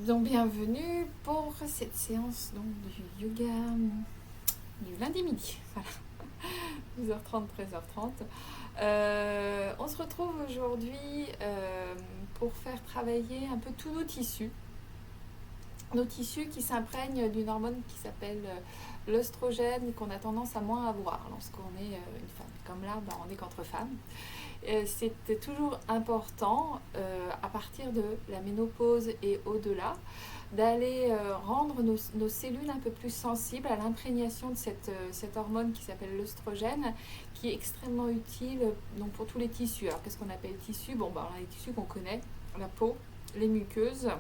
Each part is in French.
Donc bienvenue pour cette séance donc, du yoga du lundi midi. Voilà. 12h30, 13h30. On se retrouve aujourd'hui pour faire travailler un peu tous nos tissus. Nos tissus qui s'imprègnent d'une hormone qui s'appelle l'œstrogène, qu'on a tendance à moins avoir lorsqu'on est une femme. Comme là, on est qu'entre femmes. C'est toujours important, à partir de la ménopause et au-delà, d'aller rendre nos cellules un peu plus sensibles à l'imprégnation de cette hormone qui s'appelle l'œstrogène, qui est extrêmement utile donc, pour tous les tissus. Alors qu'est-ce qu'on appelle tissus? On a les tissus qu'on connaît, la peau, les muqueuses.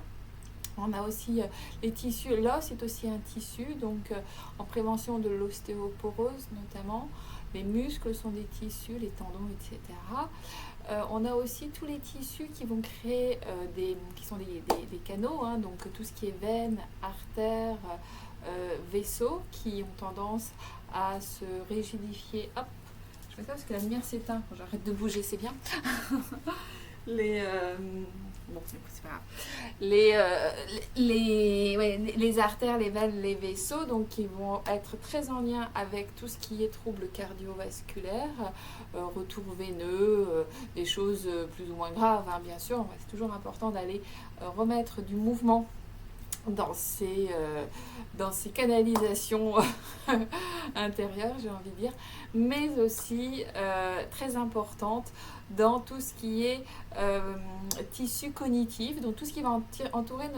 On a aussi les tissus, l'os est aussi un tissu, donc en prévention de l'ostéoporose notamment. Les muscles sont des tissus, les tendons, etc. On a aussi tous les tissus qui vont créer qui sont des canaux, donc tout ce qui est veines, artères, vaisseaux, qui ont tendance à se rigidifier. Hop, je fais ça parce que la lumière s'éteint. J'arrête de bouger, c'est bien. Bon, c'est pas grave. Les artères, les veines, les vaisseaux, donc qui vont être très en lien avec tout ce qui est troubles cardiovasculaires, retour veineux, des choses plus ou moins graves, bien sûr. C'est toujours important d'aller remettre du mouvement dans ces canalisations intérieures, j'ai envie de dire, mais aussi très importante dans tout ce qui est tissu cognitif, donc tout ce qui va entourer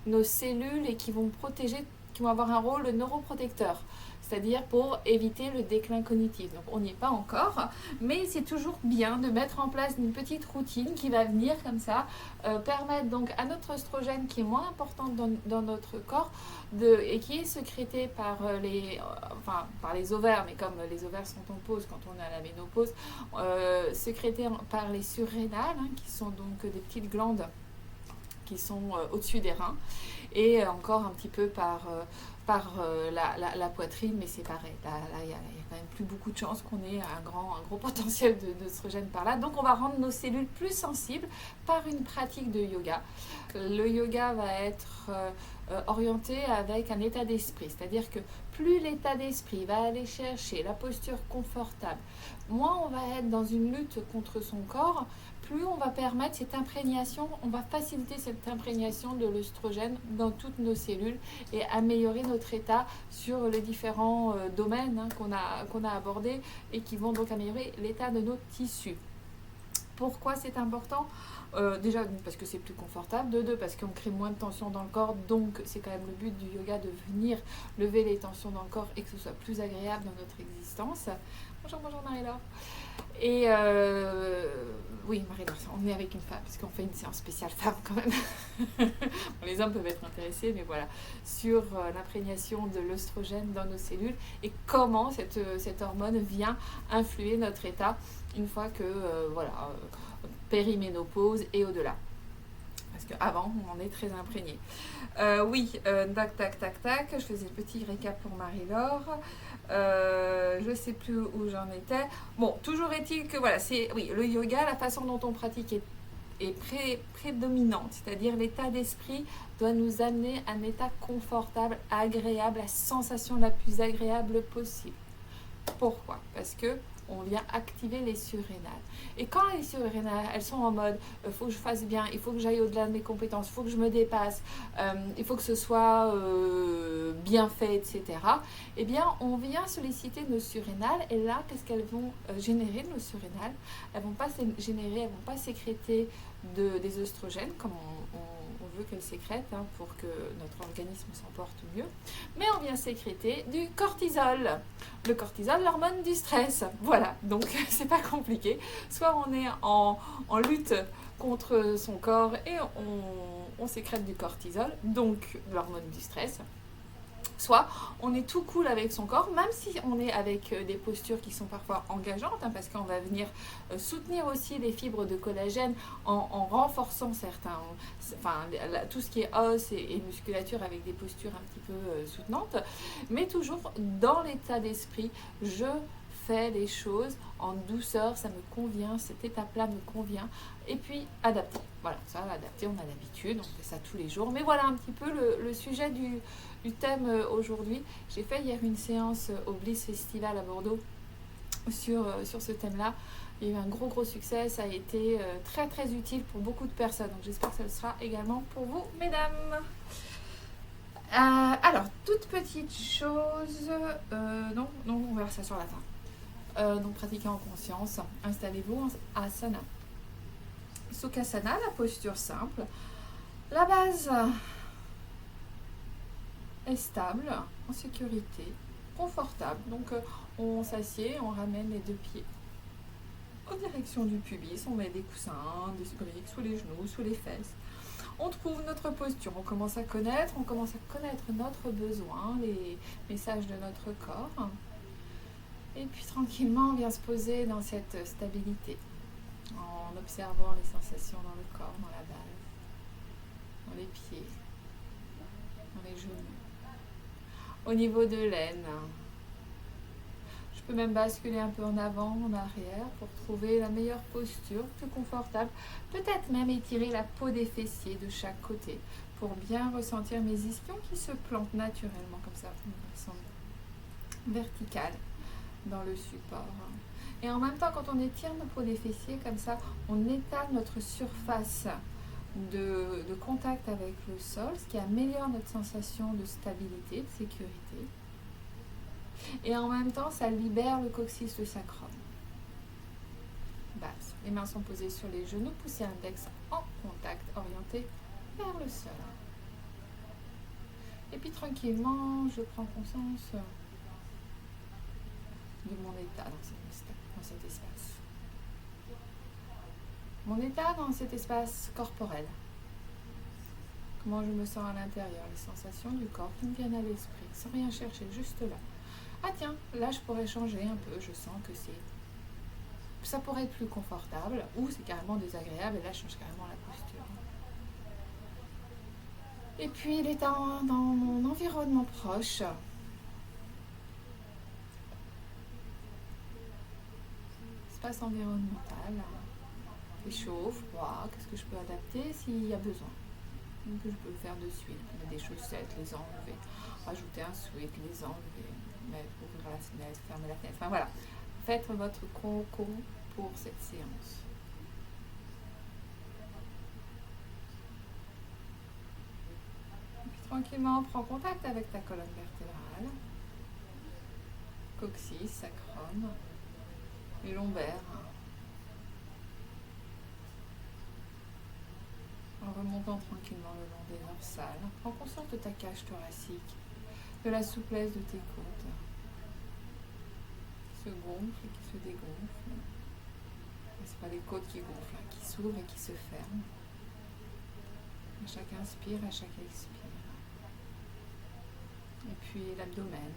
nos cellules et qui vont protéger, qui vont avoir un rôle neuroprotecteur, c'est-à-dire pour éviter le déclin cognitif. Donc on n'y est pas encore, mais c'est toujours bien de mettre en place une petite routine qui va venir comme ça, permettre donc à notre oestrogène, qui est moins importante dans notre corps, et qui est sécrété par les ovaires, mais comme les ovaires sont en pause quand on est à la ménopause, sécrété par les surrénales, qui sont donc des petites glandes qui sont au-dessus des reins, et encore un petit peu par la poitrine, mais c'est pareil. Là, il y a quand même plus beaucoup de chances qu'on ait un gros potentiel d'œstrogène par là. Donc, on va rendre nos cellules plus sensibles par une pratique de yoga. Le yoga va être orienté avec un état d'esprit, c'est-à-dire que plus l'état d'esprit va aller chercher la posture confortable, moins on va être dans une lutte contre son corps, plus on va permettre cette imprégnation, on va faciliter cette imprégnation de l'œstrogène dans toutes nos cellules et améliorer notre état sur les différents domaines qu'on a abordés et qui vont donc améliorer l'état de nos tissus. Pourquoi c'est important ? Déjà parce que c'est plus confortable, de deux parce qu'on crée moins de tension dans le corps, donc c'est quand même le but du yoga de venir lever les tensions dans le corps et que ce soit plus agréable dans notre existence. Bonjour Marie-Laure. Et oui, Marie-Laure, on est avec une femme parce qu'on fait une séance spéciale femme quand même. Les hommes peuvent être intéressés, mais voilà, sur l'imprégnation de l'œstrogène dans nos cellules et comment cette hormone vient influer notre état une fois que périménopause et au-delà. Parce qu'avant, on en est très imprégné. Tac. Je faisais le petit récap pour Marie-Laure. Je ne sais plus où j'en étais. Bon, toujours est-il que le yoga, la façon dont on pratique est prédominante. C'est-à-dire l'état d'esprit doit nous amener à un état confortable, agréable, la sensation la plus agréable possible. Pourquoi ? Parce que on vient activer les surrénales. Et quand les surrénales, elles sont en mode il faut que je fasse bien, il faut que j'aille au-delà de mes compétences, il faut que je me dépasse, il faut que ce soit bien fait, etc. Eh bien, on vient solliciter nos surrénales et là, qu'est-ce qu'elles vont générer, nos surrénales ? Elles ne vont pas générer, elles ne vont pas sécréter des œstrogènes comme on veut qu'elles sécrètent pour que notre organisme s'en porte mieux, mais on vient sécréter du cortisol. Le cortisol, l'hormone du stress. Voilà, donc c'est pas compliqué. Soit on est en lutte contre son corps et on sécrète du cortisol, donc l'hormone du stress. Soit on est tout cool avec son corps, même si on est avec des postures qui sont parfois engageantes, parce qu'on va venir soutenir aussi les fibres de collagène en renforçant tout ce qui est os et musculature avec des postures un petit peu soutenantes, mais toujours dans l'état d'esprit, je fais les choses en douceur, ça me convient, cette étape-là me convient. Et puis adapter. Voilà, ça, adapter, on a l'habitude, on fait ça tous les jours. Mais voilà un petit peu le sujet du thème aujourd'hui. J'ai fait hier une séance au Bliss Festival à Bordeaux sur ce thème-là. Il y a eu un gros succès, ça a été très très utile pour beaucoup de personnes. Donc j'espère que ça le sera également pour vous, mesdames. Alors, toute petite chose, non, on verra ça sur la fin. Donc pratiquez en conscience, installez-vous en asana. Sukhasana, la posture simple. La base est stable, en sécurité, confortable. Donc on s'assied, on ramène les deux pieds en direction du pubis, on met des coussins, des briques sous les genoux, sous les fesses. On trouve notre posture, on commence à connaître notre besoin, les messages de notre corps. Et puis tranquillement, on vient se poser dans cette stabilité, en observant les sensations dans le corps, dans la base, dans les pieds, dans les genoux. Au niveau de l'aine, je peux même basculer un peu en avant, en arrière pour trouver la meilleure posture, plus confortable. Peut-être même étirer la peau des fessiers de chaque côté pour bien ressentir mes ischions qui se plantent naturellement comme ça, de façon verticale dans le support. Et en même temps, quand on étire nos peaux des fessiers comme ça, on étale notre surface de contact avec le sol, ce qui améliore notre sensation de stabilité, de sécurité. Et en même temps, ça libère le coccyx, le sacrum. Base. Les mains sont posées sur les genoux, poussez l'index en contact, orienté vers le sol. Et puis tranquillement, je prends conscience de mon état dans cet espace. Mon état dans cet espace corporel. Comment je me sens à l'intérieur, les sensations du corps qui me viennent à l'esprit, sans rien chercher, juste là. Ah tiens, là je pourrais changer un peu, je sens que ça pourrait être plus confortable, ou c'est carrément désagréable, et là je change carrément la posture. Et puis il est dans mon environnement proche. Espace environnemental, il est chaud, froid, qu'est-ce que je peux adapter s'il y a besoin. Donc je peux le faire de suite, mettre des chaussettes, les enlever, rajouter un sweat, les enlever, ouvrir la fenêtre, fermer la fenêtre, enfin voilà. Faites votre concours pour cette séance. Et puis tranquillement, prends contact avec ta colonne vertébrale, coccyx, sacrum, les lombaires. En remontant tranquillement le long des dorsales, prends conscience de ta cage thoracique, de la souplesse de tes côtes, qui se gonflent et qui se dégonflent. Ce n'est pas les côtes qui gonflent, hein, qui s'ouvrent et qui se ferment. À chaque inspire, à chaque expire. Et puis l'abdomen,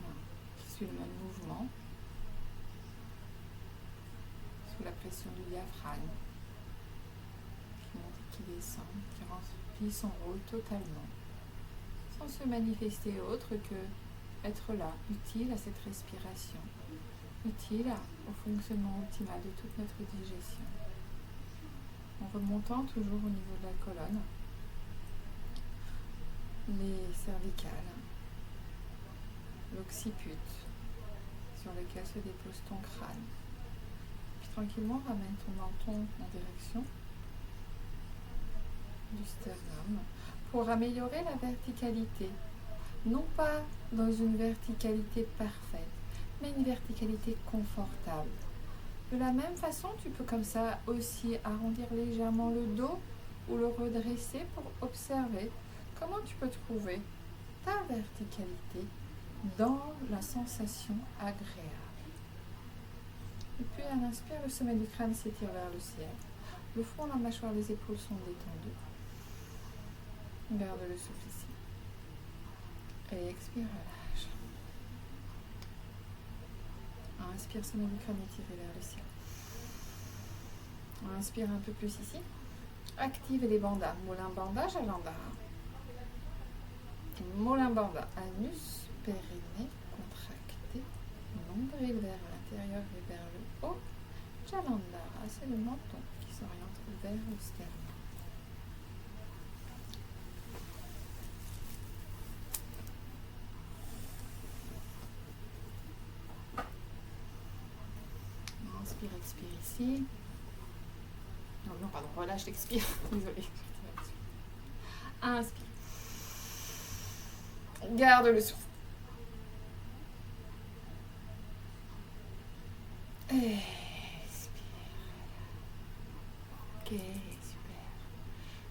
qui suit le même mouvement, sous la pression du diaphragme, qui monte et qui descend, qui remplit son rôle totalement, sans se manifester autre que être là, utile à cette respiration, utile au fonctionnement optimal de toute notre digestion. En remontant toujours au niveau de la colonne, les cervicales, l'occiput, sur lequel se dépose ton crâne. Puis tranquillement, ramène ton menton en direction du sternum pour améliorer la verticalité. Non pas dans une verticalité parfaite, mais une verticalité confortable. De la même façon, tu peux comme ça aussi arrondir légèrement le dos ou le redresser pour observer comment tu peux trouver ta verticalité dans la sensation agréable. Et puis à l'inspire, le sommet du crâne s'étire vers le ciel. Le front, la mâchoire, les épaules sont détendues. Garde le souffle ici. Et expire, relâche. Inspire, sommet du crâne étiré vers le ciel. Inspire un peu plus ici. Active les bandas. Moulin Bandha, Jalandhara. Moulin Bandha. Anus, périnée, contracté. Nombril vers l'avant. l'intérieur et vers le haut. Jalandhara, c'est le menton qui s'oriente vers le sternum. Inspire, expire ici. Non, pardon, relâche, expire. Désolée. Inspire. Garde le souffle. Expire. Ok, super.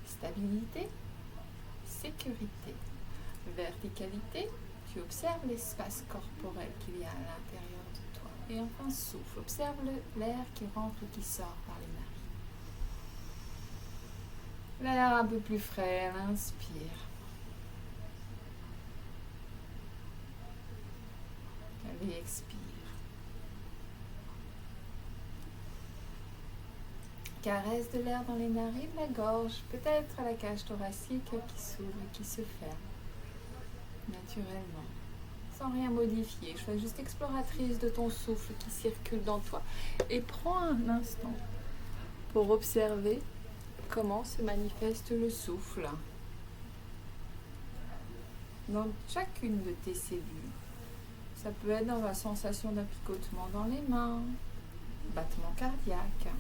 Stabilité, sécurité, verticalité. Tu observes l'espace corporel qu'il y a à l'intérieur de toi. Et enfin, souffle. Observe l'air qui rentre et qui sort par les narines. L'air un peu plus frais, inspire. Et expire. Caresse de l'air dans les narines, la gorge, peut-être la cage thoracique qui s'ouvre et qui se ferme naturellement, sans rien modifier. Sois juste exploratrice de ton souffle qui circule dans toi et prends un instant pour observer comment se manifeste le souffle dans chacune de tes cellules. Ça peut être dans la sensation d'un picotement dans les mains, battement cardiaque.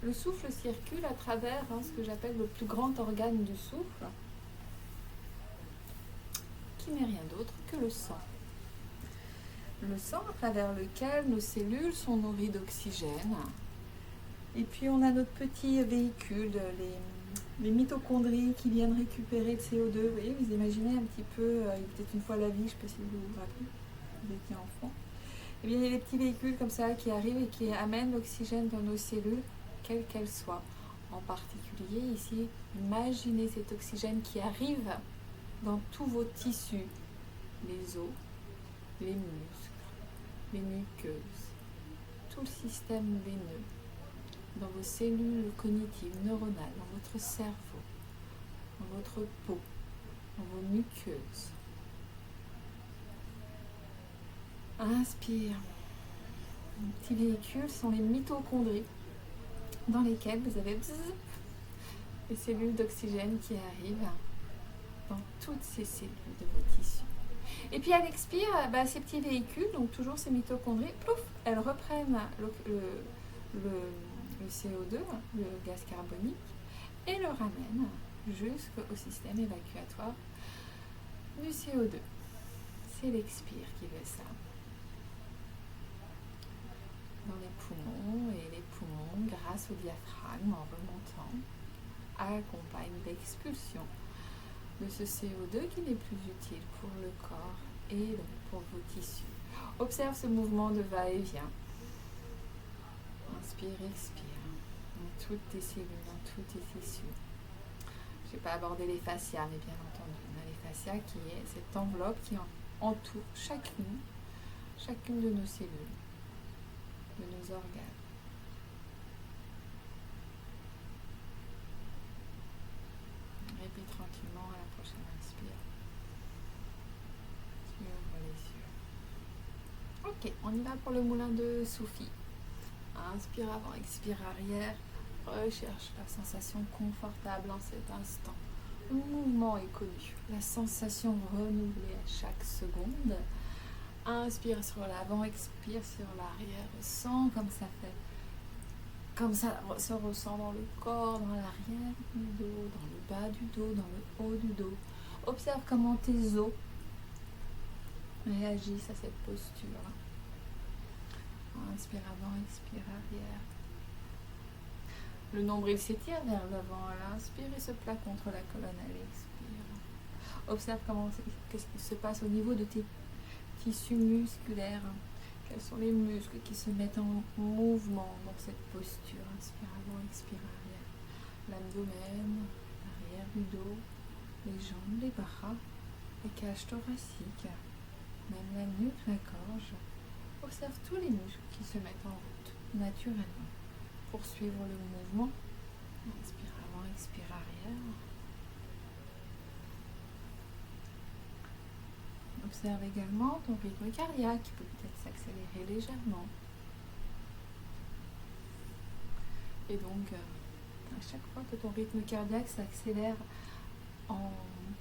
Le souffle circule à travers ce que j'appelle le plus grand organe du souffle, qui n'est rien d'autre que le sang. Le sang à travers lequel nos cellules sont nourries d'oxygène. Et puis on a notre petit véhicule, les mitochondries qui viennent récupérer le CO2. Vous voyez, vous imaginez un petit peu, peut-être une fois la vie, je ne sais pas si vous vous rappelez, vous étiez enfant. Et bien il y a des petits véhicules comme ça qui arrivent et qui amènent l'oxygène dans nos cellules, quelles qu'elles soient. En particulier ici, imaginez cet oxygène qui arrive dans tous vos tissus, les os, les muscles, les muqueuses, tout le système veineux, dans vos cellules cognitives, neuronales, dans votre cerveau, dans votre peau, dans vos muqueuses. Inspire. Les petits véhicules sont les mitochondries, dans lesquels vous avez les cellules d'oxygène qui arrivent dans toutes ces cellules de vos tissus. Et puis à l'expire, ces petits véhicules, donc toujours ces mitochondries, plouf, elles reprennent le CO2, le gaz carbonique, et le ramènent jusqu'au système évacuatoire du CO2. C'est l'expire qui veut ça. Dans les poumons, et les poumons, grâce au diaphragme, en remontant, accompagnent l'expulsion de ce CO2 qui n'est plus utile pour le corps et donc pour vos tissus. Observe ce mouvement de va-et-vient. Inspire, expire. Dans toutes tes cellules, dans tous tes tissus. Je n'ai pas abordé les fascias, mais bien entendu, on a les fascias qui est cette enveloppe qui entoure chacune de nos cellules, de nos organes. Répète tranquillement à la prochaine inspire. Tu ouvres les yeux. Ok, on y va pour le moulin de Soufi. Inspire avant, expire arrière. Recherche la sensation confortable en cet instant. Le mouvement est connu. La sensation renouvelée à chaque seconde. Inspire sur l'avant, expire sur l'arrière. Sens comme ça fait. Comme ça se ressent dans le corps, dans l'arrière du dos, dans le bas du dos, dans le haut du dos. Observe comment tes os réagissent à cette posture. Inspire avant, expire arrière. Le nombril s'étire vers l'avant. Inspire et se plaque contre la colonne à l'expire. Observe qu'est-ce qui se passe au niveau de tes tissus musculaires. Quels sont les muscles qui se mettent en mouvement dans cette posture. Inspire avant, expire arrière. L'abdomen, l'arrière du dos, les jambes, les bras, les cages thoraciques, même la nuque, la gorge. Observe tous les muscles qui se mettent en route naturellement pour suivre le mouvement. Inspire avant, expire arrière. Observe également ton rythme cardiaque qui peut peut-être s'accélérer légèrement. Et donc, à chaque fois que ton rythme cardiaque s'accélère en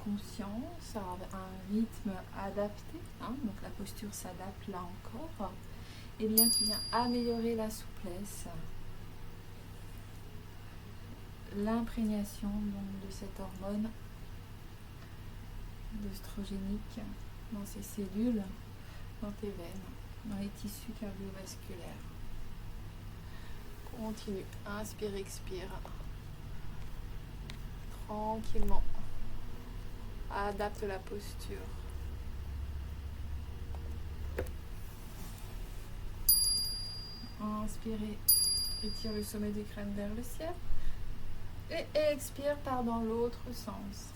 conscience, à un rythme adapté, donc la posture s'adapte là encore, et bien tu viens améliorer la souplesse, l'imprégnation de cette hormone d'œstrogénique dans ces cellules, dans tes veines, dans les tissus cardiovasculaires. Continue, inspire, expire. Tranquillement. Adapte la posture. Inspirez, étire le sommet du crâne vers le ciel. Et expire, pars dans l'autre sens.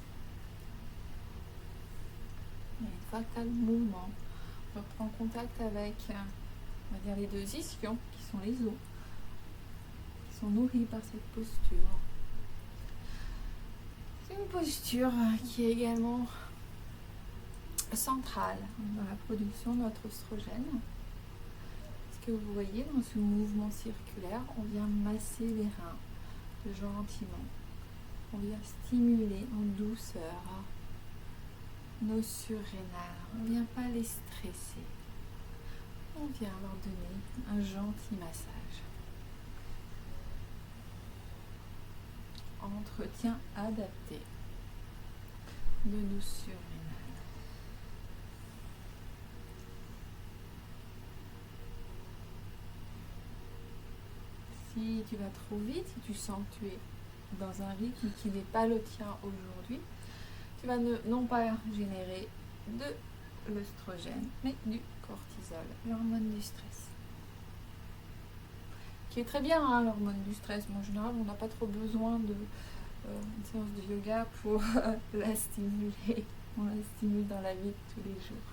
Et une fois que tu as le mouvement, reprends contact avec, on va dire, les deux ischions, qui sont les os, qui sont nourris par cette posture. C'est une posture qui est également centrale dans la production de notre oestrogène. Ce que vous voyez dans ce mouvement circulaire, on vient masser les reins gentiment. On vient stimuler en douceur nos surrénales. On ne vient pas les stresser. On vient leur donner un gentil massage. Entretien adapté de nos surrénales. Si tu vas trop vite, si tu sens que tu es dans un rythme qui n'est pas le tien aujourd'hui, tu vas non pas générer de l'œstrogène, mais du cortisol, l'hormone du stress. Qui est très bien, l'hormone du stress. Mais en général, on n'a pas trop besoin d'une séance de yoga pour la stimuler. On la stimule dans la vie de tous les jours.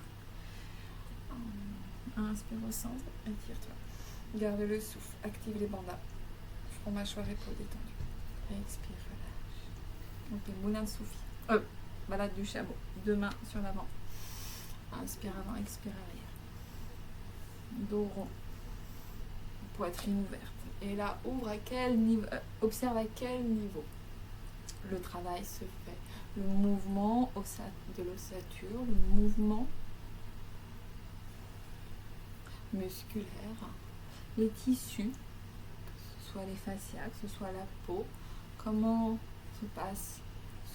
Inspire au centre, étire-toi. Garde le souffle, active les bandas. Front, mâchoire, épaule détendue. Expire, relâche. Ok, moulin de Soufi. Balade du chameau. Deux mains sur l'avant. Inspire avant, expire arrière. Dos rond. Poitrine ouverte. Et là, ouvre à quel niveau, observe à quel niveau le travail se fait. Le mouvement de l'ossature, le mouvement musculaire, les tissus, que ce soit les fascias, que ce soit la peau, comment se passe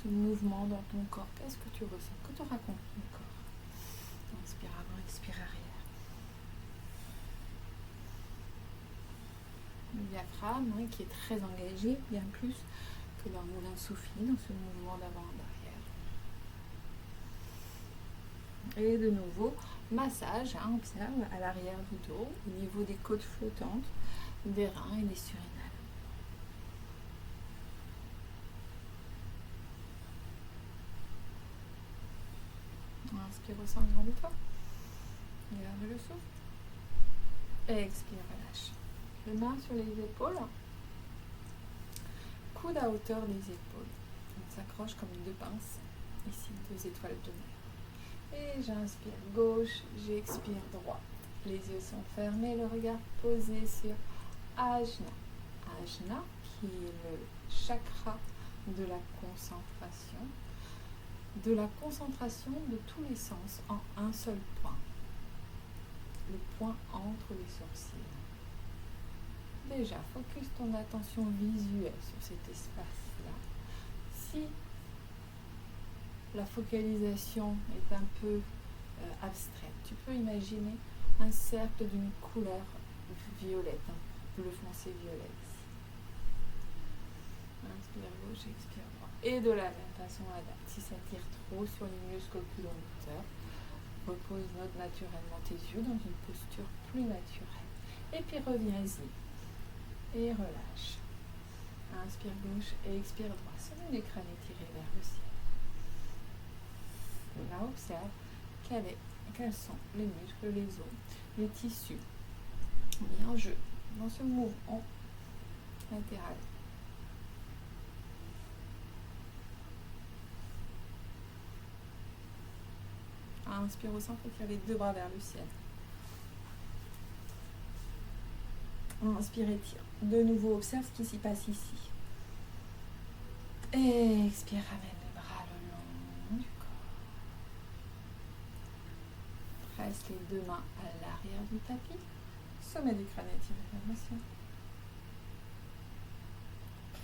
ce mouvement dans ton corps, qu'est-ce que tu ressens, que te raconte ton corps. Inspire avant, expire arrière. Le diaphragme qui est très engagé, bien plus que dans le moulin de Soufi, dans ce mouvement d'avant et d'arrière. Et de nouveau, massage, observe à l'arrière du dos, au niveau des côtes flottantes, des reins et des surrénales. Inspire au centre, grandis-toi. Garde le souffle. Et expire, relâche. Les mains sur les épaules. Coude à hauteur des épaules. On s'accroche comme deux pinces. Ici, 2 étoiles de mer. Et j'inspire gauche, j'expire droit. Les yeux sont fermés, le regard posé sur Ajna. Ajna, qui est le chakra de la concentration de tous les sens en un seul point. Le point entre les sourcils. Déjà, focus ton attention visuelle sur cet espace-là. Si la focalisation est un peu abstraite, tu peux imaginer un cercle d'une couleur violette, un bleu foncé violet ici. Inspire gauche, expire droit. Et de la même façon, adapte. Si ça tire trop sur les muscles oculomoteurs, repose naturellement tes yeux dans une posture plus naturelle. Et puis reviens-y. Et relâche. Inspire gauche et expire droit. Sommet du crâne étiré vers le ciel. Là, observe quels sont les muscles, les os, les tissus mis en jeu dans ce mouvement latéral. Inspire au centre, étire les deux bras vers le ciel. Inspire, étire. De nouveau, observe ce qui s'y passe ici. Et expire, ramène les bras le long du corps. Presse les deux mains à l'arrière du tapis. Sommet du crâne, étire vers le ciel.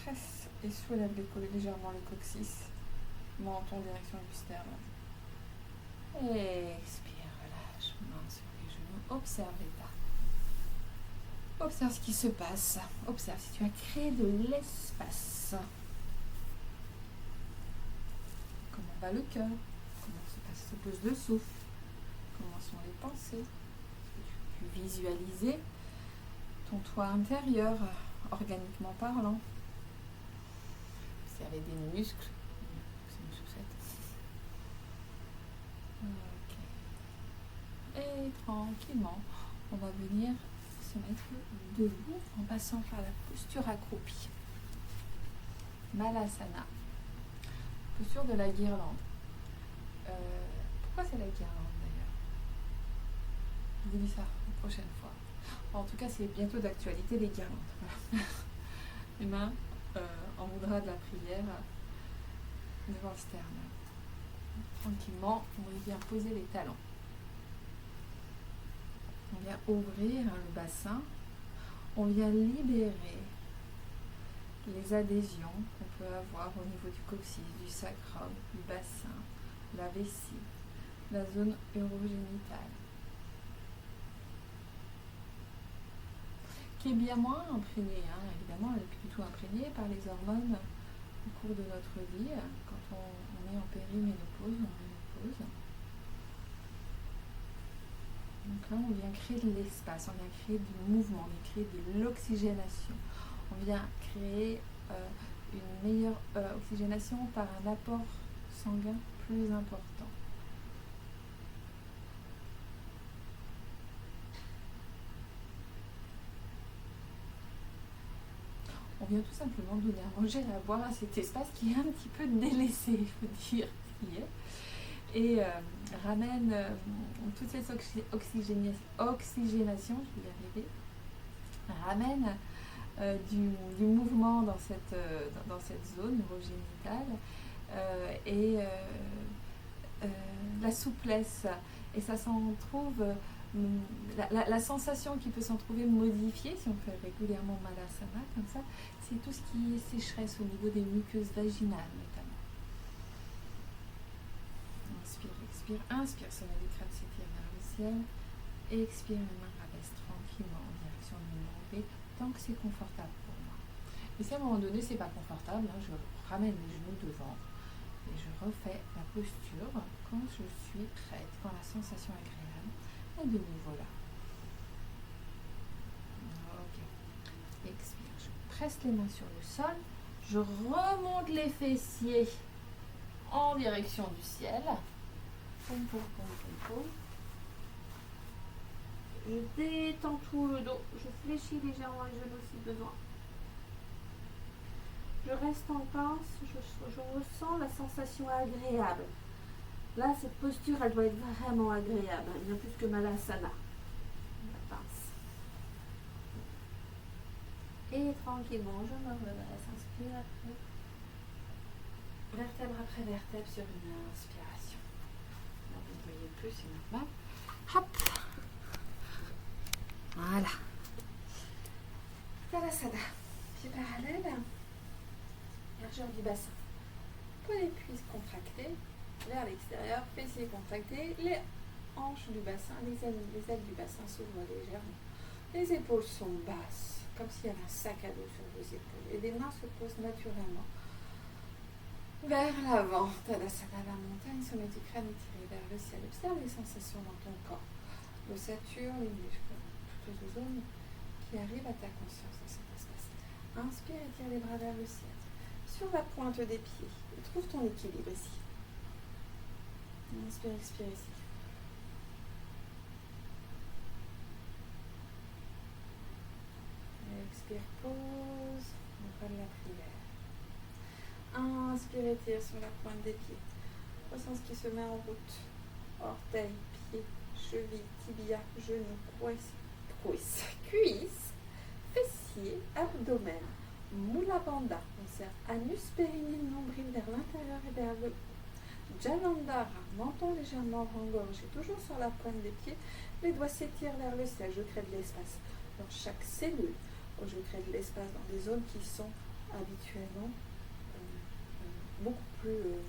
Presse et soulève légèrement le coccyx. Menton en direction du sternum. Et expire, relâche, main sur les genoux. Observe l'état. Observe ce qui se passe. Observe si tu as créé de l'espace. Comment va le cœur? Comment se passe cette pose de souffle? Comment sont les pensées? Est-ce que tu peux visualiser ton toit intérieur, organiquement parlant? Observer des muscles. C'est une chaussette. Ok. Et tranquillement, on va venir se mettre debout en passant par la posture accroupie. Malasana. Posture de la guirlande. Pourquoi c'est la guirlande d'ailleurs? Je vous dis ça la prochaine fois. En tout cas, c'est bientôt d'actualité les guirlandes. Voilà. Les mains en mudra de la prière devant le sternum. Tranquillement, on vient poser les talons. On vient ouvrir le bassin. On vient libérer les adhésions qu'on peut avoir au niveau du coccyx, du sacrum, du bassin, la vessie, la zone urogénitale, qui est bien moins imprégnée, évidemment, elle n'est plus du tout imprégnée par les hormones au cours de notre vie, quand on est en périménopause ou en ménopause. Donc là, on vient créer de l'espace, on vient créer du mouvement, on vient créer de l'oxygénation. On vient créer une meilleure oxygénation par un apport sanguin plus important. On vient tout simplement donner à manger et à boire à cet espace qui est un petit peu délaissé, il faut dire ce qui est. Et ramène toute cette oxygénation, je vais y arriver, ramène du mouvement dans cette zone urogénitale et la souplesse. Et ça s'en trouve, la sensation qui peut s'en trouver modifiée, si on fait régulièrement Malasana comme ça, c'est tout ce qui est sécheresse au niveau des muqueuses vaginales notamment. Inspire, expire, inspire, sommet du crâne s'étire vers le ciel. Et expire, les mains rabaissent tranquillement en direction du numéro B, tant que c'est confortable pour moi. Et si à un moment donné c'est pas confortable, je ramène les genoux devant et je refais la posture quand je suis prête, quand la sensation est agréable. Et de nouveau là. Ok. Expire, je presse les mains sur le sol, je remonte les fessiers en direction du ciel. Poum, poum, poum, poum, poum. Je détends tout le dos, je fléchis légèrement les genoux si besoin. Je reste en pince, je ressens la sensation agréable. Là, cette posture, elle doit être vraiment agréable, bien plus que Malasana. La pince. Et tranquillement, je me redresse, inspire après. Vertèbre après vertèbre sur une inspiration. Là, vous ne voyez plus, c'est normal. Hop. Voilà. Tadasana. Pied parallèle. Largeur du bassin. Poids des cuisses contractées vers l'extérieur. Fessiers contractés. Les hanches du bassin, les ailes du bassin s'ouvrent légèrement. Les épaules sont basses, comme s'il y avait un sac à dos sur vos épaules. Et les mains se posent naturellement vers l'avant. Tadasana, la montagne, sommet du crâne étiré vers le ciel. Observe les sensations dans ton corps. L'ossature, les muscles, toutes les zones qui arrivent à ta conscience dans cet espace. Inspire et tire les bras vers le ciel. Sur la pointe des pieds. Et trouve ton équilibre ici. Inspire, expire ici. Expire, pause. On va de la prière. Inspire et tire sur la pointe des pieds. Ressens ce qui se met en route. orteils, pieds, chevilles, tibia, genoux, cuisses, fessiers, abdomen, mula bandha. On serre anus, périnée, nombril vers l'intérieur et vers le Jalandhara, menton légèrement engorgé, toujours sur la pointe des pieds, les doigts s'étirent vers le ciel, je crée de l'espace dans chaque cellule, je crée de l'espace dans des zones qui sont habituellement beaucoup plus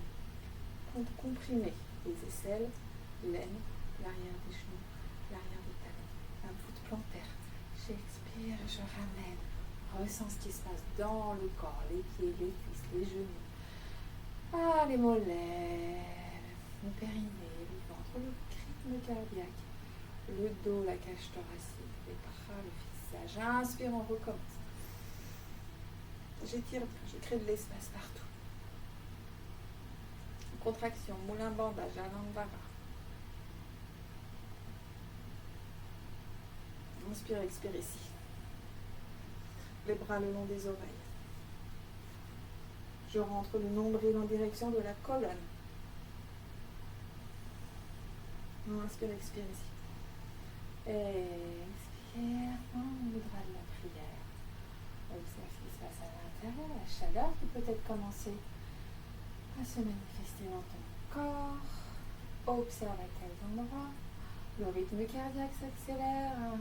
comprimées, les aisselles, l'aine, l'arrière des genoux, l'arrière des talons, la voûte plantaire, j'expire, je ramène, ressens ce qui se passe dans le corps, les pieds, les cuisses, les genoux. Ah, les mollets, le périnée, le ventre, le rythme cardiaque, le dos, la cage thoracique, les bras, le visage. Inspire, on recommence. J'étire, je crée de l'espace partout. Contraction, moulin bandha, jalandhara. Inspire, expire ici. Les bras le long des oreilles. Je rentre le nombril en direction de la colonne. Inspire, expire ici. Expire, on voudra de la prière. Observe ce qui se passe à l'intérieur, la chaleur qui peut être commencée à se manifester dans ton corps. Observe à quels endroits. Le rythme cardiaque s'accélère.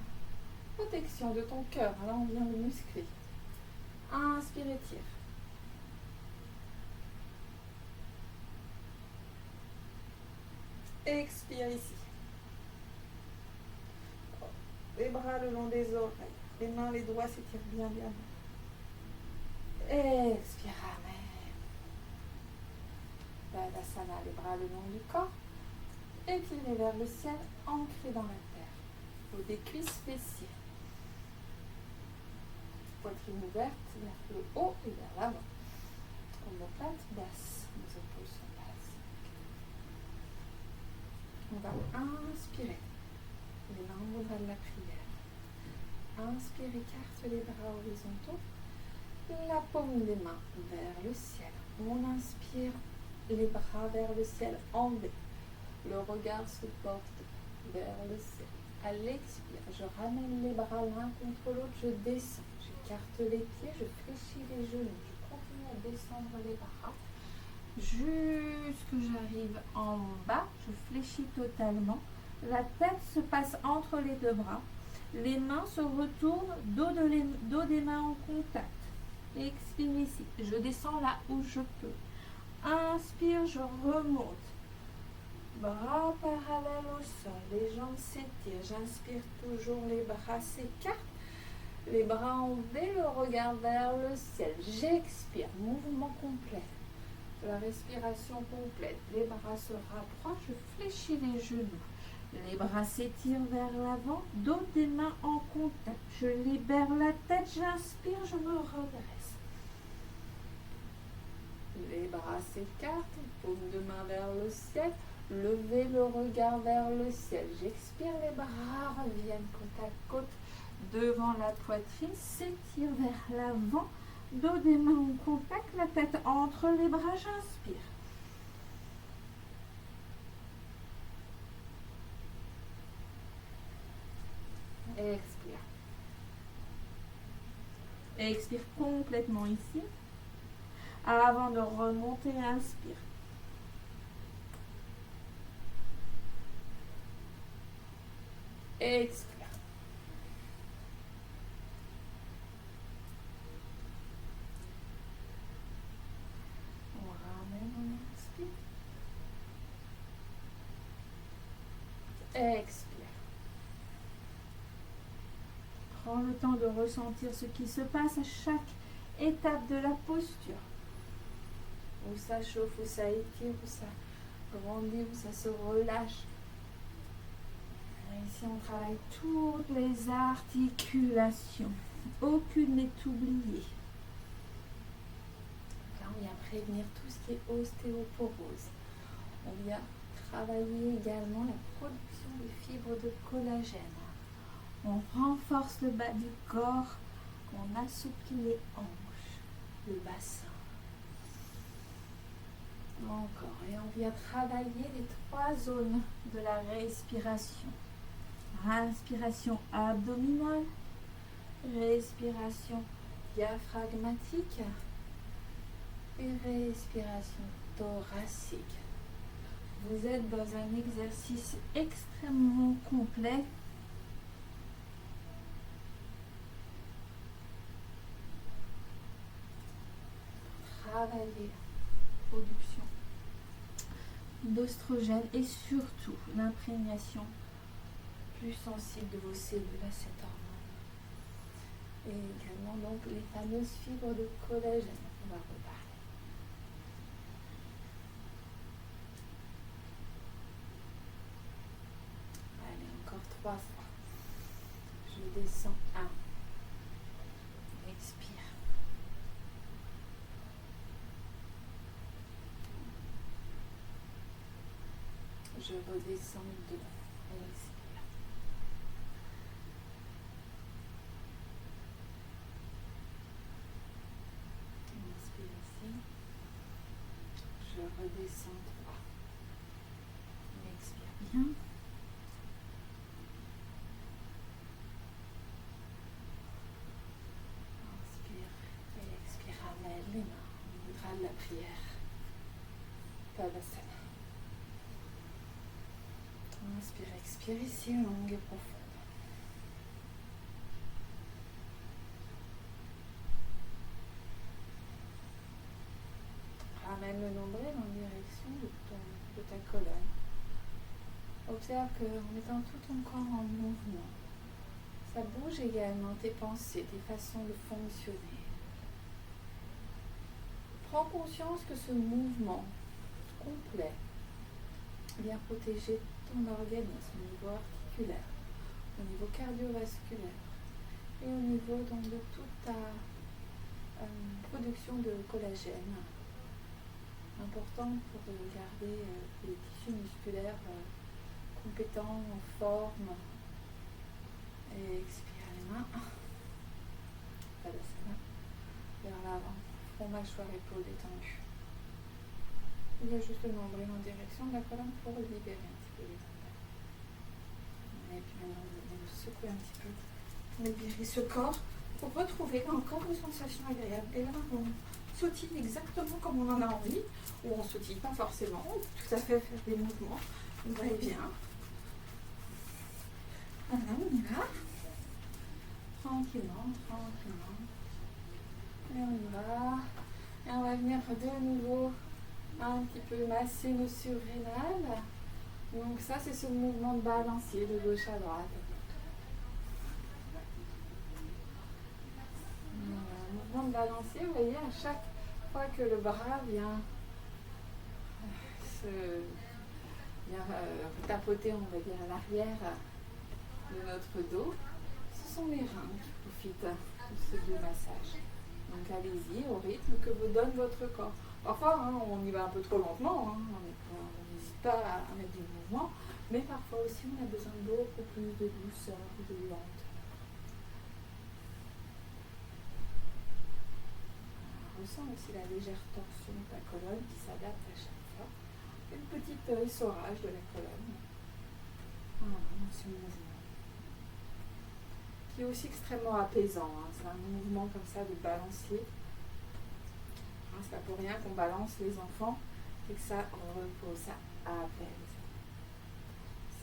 Protection de ton cœur. Là, on vient le muscler. Inspire, étire. Expire ici. Les bras le long des oreilles. Les mains, les doigts s'étirent bien, bien. Expire, amen. Tadasana, les bras le long du corps. Étirez vers le ciel, ancré dans la terre. Au des cuisses fessiers. Poitrine ouverte vers le haut et vers l'avant. Omoplate basse. Les épaules sont basses. On va inspirer. Les mains au bras de la prière. Inspire, écarte les bras horizontaux. La paume des mains vers le ciel. On inspire, les bras vers le ciel en V. Le regard se porte vers le ciel. À l'expire, je ramène les bras l'un contre l'autre, je descends. J'écarte les pieds, je fléchis les genoux. Je continue à descendre les bras. Jusque j'arrive en bas, je fléchis totalement. La tête se passe entre les deux bras. Les mains se retournent, dos des mains en contact. Expire ici. Je descends là où je peux. Inspire, je remonte. Bras parallèles au sol, les jambes s'étirent. J'inspire toujours, les bras s'écartent. Les bras en V, le regard vers le ciel. J'expire, mouvement complet. La respiration complète. Les bras se rapprochent, je fléchis les genoux. Les bras s'étirent vers l'avant, dos des mains en contact. Je libère la tête, j'inspire, je me redresse. Les bras s'écartent, paume de main vers le ciel. Levez le regard vers le ciel. J'expire, les bras reviennent côte à côte devant la poitrine, s'étire vers l'avant, dos des mains en contact, la tête entre les bras, j'inspire. Expire. Expire complètement ici. Avant de remonter, inspire. Expire. On ramène, on inspire. Expire. Prends le temps de ressentir ce qui se passe à chaque étape de la posture. Où ça chauffe, où ça étire, où ça grandit, où ça se relâche. Ici, on travaille toutes les articulations. Aucune n'est oubliée. Là, on vient prévenir tout ce qui est ostéoporose. On vient travailler également la production des fibres de collagène. On renforce le bas du corps, on assouplit les hanches, le bassin. Encore. Et on vient travailler les 3 zones de la respiration. Inspiration abdominale, respiration diaphragmatique et respiration thoracique. Vous êtes dans un exercice extrêmement complet. Travailler production d'oestrogène et surtout l'imprégnation plus sensible de vos cellules à cette hormone. Et également donc les fameuses fibres de collagène. On va reparler. Allez, encore 3 fois. Je descends 1. Expire. Je redescends 2. Expire. Inspire ici. Je redescends 3. Expire bien. Inspire et expire. Ramène les mains. On voudra de la prière. Tadasana. Inspire, expire ici, longue et profonde. Ramène le nombril en direction de ta colonne. Observe qu'en mettant tout ton corps en mouvement, ça bouge également tes pensées, tes façons de fonctionner. Prends conscience que ce mouvement complet vient protéger ton organisme au niveau articulaire, au niveau cardiovasculaire et au niveau donc, de toute ta production de collagène. Important pour garder les tissus musculaires compétents, en forme. Et expire les mains. Tadasana. Vers l'avant. Front, mâchoire, épaule détendue. Il y a juste le nombril en direction de la colonne pour libérer un petit peu les tendons. Et puis maintenant, vous allez vous secouer un petit peu pour libérer ce corps, pour retrouver encore une sensation agréable. Et là, on sautille exactement comme on en a envie, ou on ne sautille pas forcément, on peut tout à fait faire des mouvements, va et vient. Voilà, on y va. Tranquillement, tranquillement. Et on y va. Et on va venir de nouveau un petit peu masser nos surrénales. Donc ça, c'est ce mouvement de balancier de gauche à droite. Un mouvement de balancier, vous voyez, à chaque fois que le bras vient tapoter, on va dire, à l'arrière de notre dos, ce sont les reins qui profitent de ce doux massage. Donc allez-y au rythme que vous donne votre corps. Parfois, on y va un peu trop lentement, on n'hésite pas à mettre du mouvement, mais parfois aussi on a besoin de beaucoup plus de douceur, de lente. On ressent aussi la légère torsion de la colonne qui s'adapte à chaque fois. Une petite essorage de la colonne. Voilà, ce mouvement. Qui est aussi extrêmement apaisant. C'est un mouvement comme ça de balancier. C'est pas pour rien qu'on balance les enfants et que ça repose, ça apaise.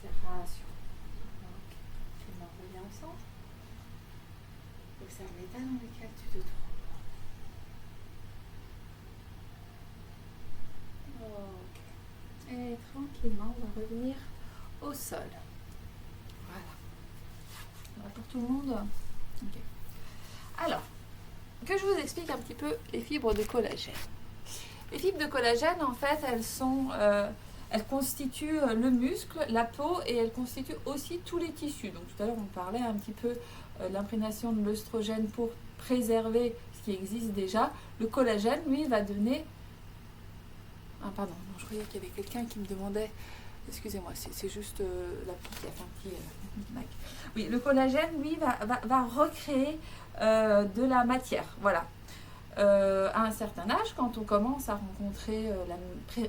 C'est rassurant. Donc, on revient ensemble. Observe l'état dans lequel tu te trouves. Ok. Et tranquillement, on va revenir au sol. Voilà. Voilà pour tout le monde. Ok. Alors, que je vous explique un petit peu les fibres de collagène. Les fibres de collagène, en fait, elles constituent le muscle, la peau, et elles constituent aussi tous les tissus. Donc tout à l'heure, on parlait un petit peu de l'imprégnation de l'œstrogène pour préserver ce qui existe déjà. Le collagène, lui, va donner... Ah pardon, je croyais qu'il y avait quelqu'un qui me demandait... Excusez-moi, c'est juste la petite qui a fait un petit... Oui, le collagène, lui, va recréer de la matière. Voilà. à un certain âge, quand on commence à rencontrer la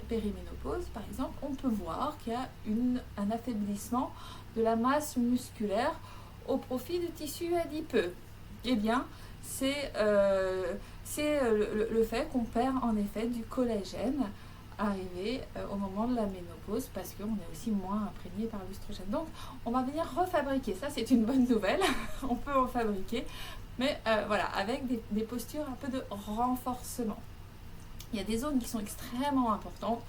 périménopause, par exemple, on peut voir qu'il y a un affaiblissement de la masse musculaire au profit du tissu adipeux. Eh bien, c'est le fait qu'on perd en effet du collagène arrivé au moment de la ménopause parce qu'on est aussi moins imprégné par l'œstrogène. Donc, on va venir refabriquer. Ça, c'est une bonne nouvelle. On peut en fabriquer. Mais voilà, avec des postures un peu de renforcement. Il y a des zones qui sont extrêmement importantes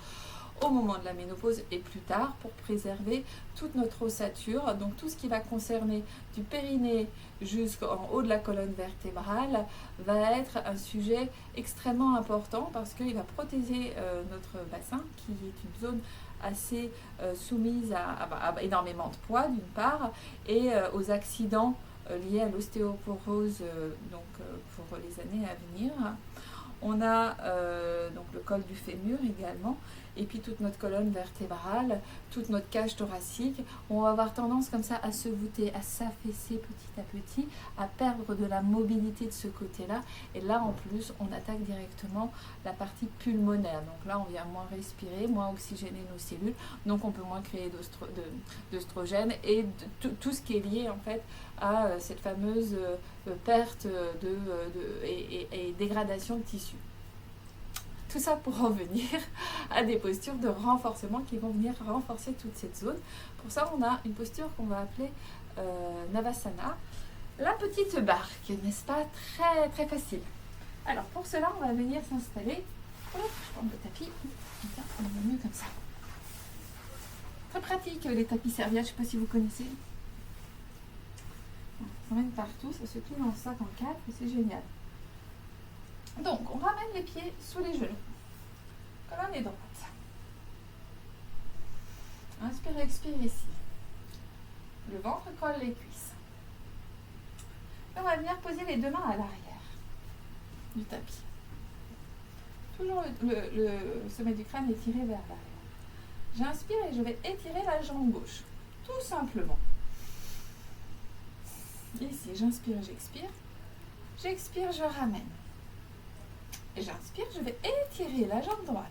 au moment de la ménopause et plus tard pour préserver toute notre ossature. Donc tout ce qui va concerner du périnée jusqu'en haut de la colonne vertébrale va être un sujet extrêmement important parce qu'il va protéger notre bassin qui est une zone assez soumise à énormément de poids d'une part et aux accidents liés à l'ostéoporose pour les années à venir. On a donc le col du fémur également, et puis toute notre colonne vertébrale, toute notre cage thoracique. On va avoir tendance comme ça à se voûter, à s'affaisser petit à petit, à perdre de la mobilité de ce côté-là. Et là, en plus, on attaque directement la partie pulmonaire. Donc là, on vient moins respirer, moins oxygéner nos cellules. Donc on peut moins créer d'œstrogène et tout ce qui est lié en fait à cette fameuse perte et dégradation de tissu. Tout ça pour en venir à des postures de renforcement qui vont venir renforcer toute cette zone. Pour ça, on a une posture qu'on va appeler Navasana, la petite barque, n'est-ce pas? Très très facile. Alors pour cela, on va venir s'installer. Je prends le tapis. On va mieux comme ça. Très pratique les tapis serviettes, je ne sais pas si vous connaissez. Ça s'emmène partout, ça se plie dans le sac en 4 et c'est génial. Donc, on ramène les pieds sous les genoux. Colonne est droite. Inspire, expire ici. Le ventre colle les cuisses. Et on va venir poser les deux mains à l'arrière du tapis. Toujours le sommet du crâne étiré vers l'arrière. J'inspire et je vais étirer la jambe gauche. Tout simplement. Ici, j'inspire, j'expire. J'expire, je ramène. Et j'inspire, je vais étirer la jambe droite.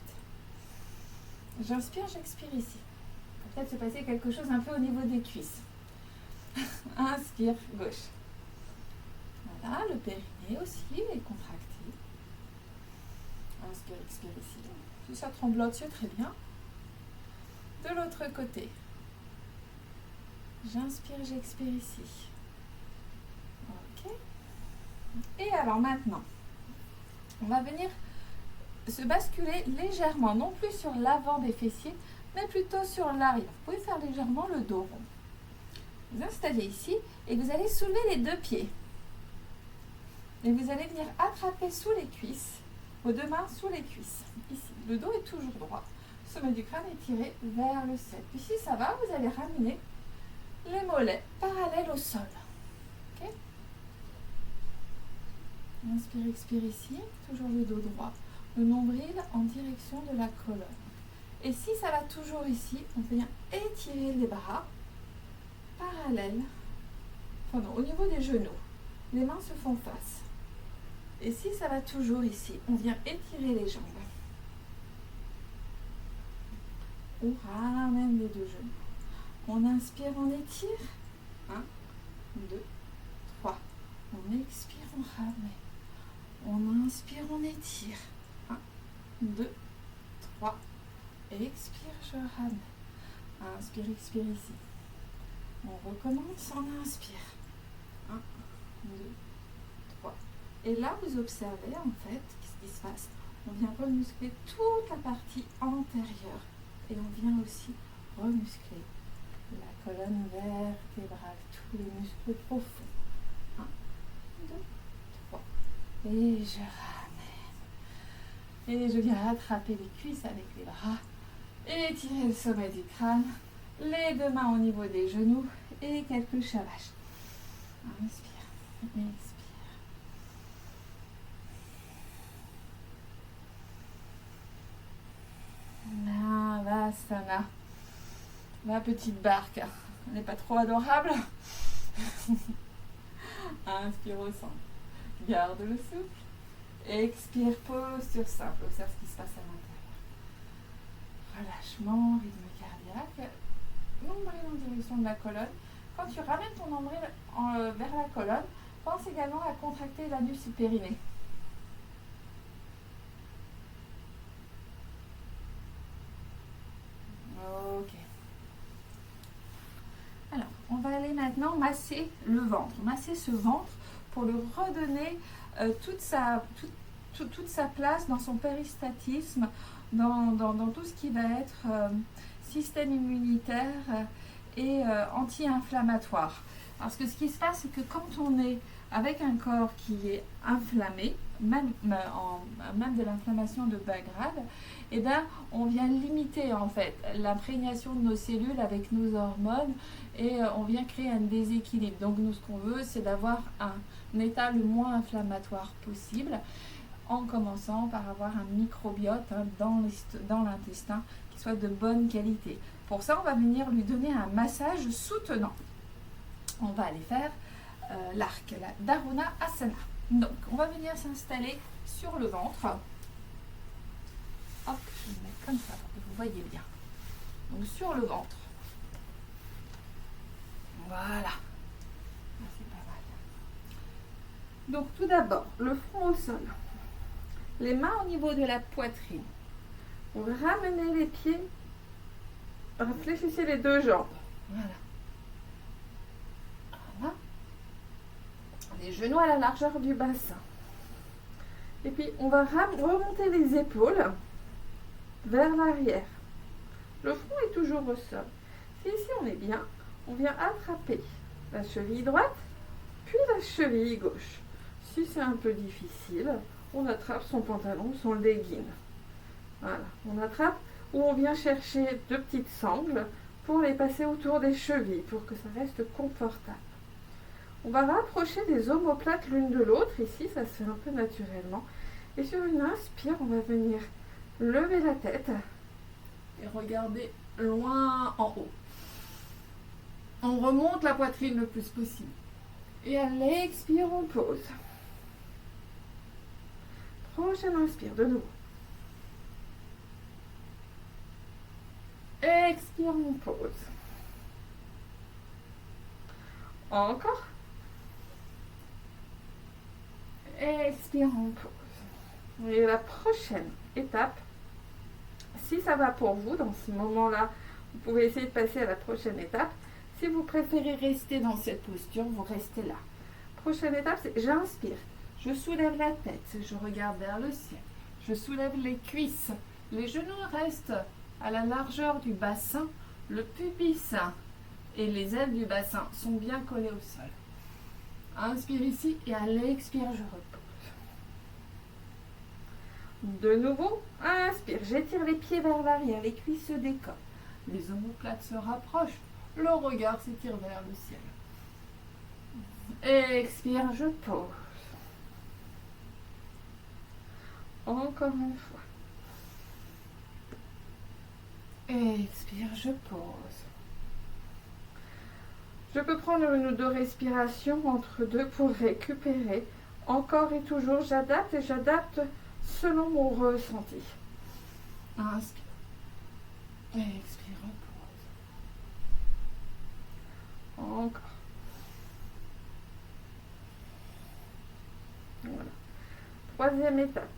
J'inspire, j'expire ici. Il va peut-être se passer quelque chose un peu au niveau des cuisses. Inspire, gauche. Voilà, le périnée aussi est contracté. Inspire, expire ici. Si ça tremblote, c'est très bien. De l'autre côté. J'inspire, j'expire ici. Ok. Et alors maintenant, on va venir se basculer légèrement, non plus sur l'avant des fessiers, mais plutôt sur l'arrière. Vous pouvez faire légèrement le dos rond. Vous installez ici et vous allez soulever les deux pieds. Et vous allez venir attraper sous les cuisses, vos deux mains sous les cuisses. Ici, le dos est toujours droit. Le sommet du crâne est tiré vers le 7. Puis si ça va, vous allez ramener les mollets parallèles au sol. Okay. Inspire, expire ici, toujours le dos droit. Le nombril en direction de la colonne. Et si ça va toujours ici, on vient étirer les bras parallèles, au niveau des genoux. Les mains se font face. Et si ça va toujours ici, on vient étirer les jambes. On ramène les deux genoux. On inspire, on étire. 1, 2, 3. On expire, on ramène. On inspire, on étire. 1, 2, 3. Expire, je ramène. Inspire, expire ici. On recommence, on inspire. 1, 2, 3. Et là, vous observez en fait ce qui se passe. On vient remuscler toute la partie antérieure. Et on vient aussi remuscler la colonne vertébrale, tous les muscles profonds. 1, 2, 3. Et je ramène. Et je viens attraper les cuisses avec les bras. Étirer le sommet du crâne. Les deux mains au niveau des genoux. Et quelques chavaches. Inspire. Expire. Navasana. La petite barque. Elle n'est pas trop adorable. Inspire au centre. Garde le souffle. Expire, posture simple. Observe ce qui se passe à l'intérieur. Relâchement, rythme cardiaque. Nombril en direction de la colonne. Quand tu ramènes ton nombril vers la colonne, pense également à contracter l'anus et périnée. Ok. Alors, on va aller maintenant masser le ventre. Masser ce ventre pour lui redonner toute sa place dans son péristatisme, dans tout ce qui va être système immunitaire et anti-inflammatoire. Parce que ce qui se passe, c'est que quand on est avec un corps qui est inflammé, même de l'inflammation de bas grade, eh ben, on vient limiter en fait l'imprégnation de nos cellules avec nos hormones et on vient créer un déséquilibre. Donc nous, ce qu'on veut, c'est d'avoir un état le moins inflammatoire possible, en commençant par avoir un microbiote dans l'intestin qui soit de bonne qualité. Pour ça, on va venir lui donner un massage soutenant. On va aller faire l'arc, la Dharuna Asana. Donc, on va venir s'installer sur le ventre. Hop, je vais le mettre comme ça pour que vous voyez bien. Donc, sur le ventre. Voilà. C'est pas mal. Donc, tout d'abord, le front au sol. Les mains au niveau de la poitrine. On va ramener les pieds. Réfléchissez les deux jambes. Voilà. Voilà. Les genoux à la largeur du bassin. Et puis, on va remonter les épaules vers l'arrière. Le front est toujours au sol. Si ici on est bien, on vient attraper la cheville droite, puis la cheville gauche. Si c'est un peu difficile, on attrape son pantalon, son legging. Voilà, on attrape ou on vient chercher deux petites sangles pour les passer autour des chevilles pour que ça reste confortable. On va rapprocher les omoplates l'une de l'autre. Ici, ça se fait un peu naturellement. Et sur une inspire, on va venir lever la tête et regarder loin en haut. On remonte la poitrine le plus possible. Et à l'expire, on pose. Prochaine inspire, de nouveau. Expire, on pose. Encore. Expire, on pose. Et la prochaine étape, si ça va pour vous, dans ce moment-là, vous pouvez essayer de passer à la prochaine étape. Si vous préférez rester dans cette posture, vous restez là. Prochaine étape, c'est j'inspire. Je soulève la tête, je regarde vers le ciel. Je soulève les cuisses. Les genoux restent à la largeur du bassin. Le pubis et les ailes du bassin sont bien collés au sol. Inspire ici et à l'expire, je repose. De nouveau, inspire. J'étire les pieds vers l'arrière, les cuisses se décollent. Les omoplates se rapprochent. Le regard s'étire vers le ciel. Expire, je pose. Encore une fois. Expire, je pose. Je peux prendre une ou deux respirations entre deux pour récupérer. Encore et toujours, j'adapte et j'adapte selon mon ressenti. Inspire. Expire, repose. Encore. Voilà. Troisième étape.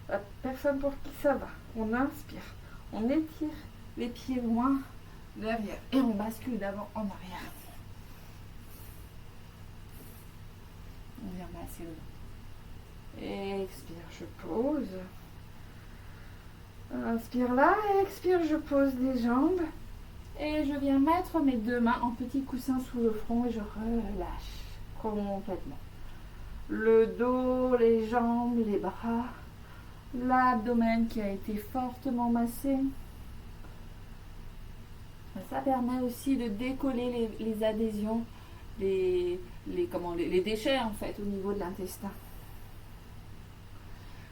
La personne pour qui ça va. On inspire. On étire les pieds loin derrière. Et on bascule d'avant en arrière. On vient masser le ventre. Expire, je pose. Inspire là, expire, je pose les jambes. Et je viens mettre mes deux mains en petit coussin sous le front et je relâche complètement. Le dos, les jambes, les bras, l'abdomen qui a été fortement massé. Ça permet aussi de décoller les adhésions, les déchets en fait au niveau de l'intestin.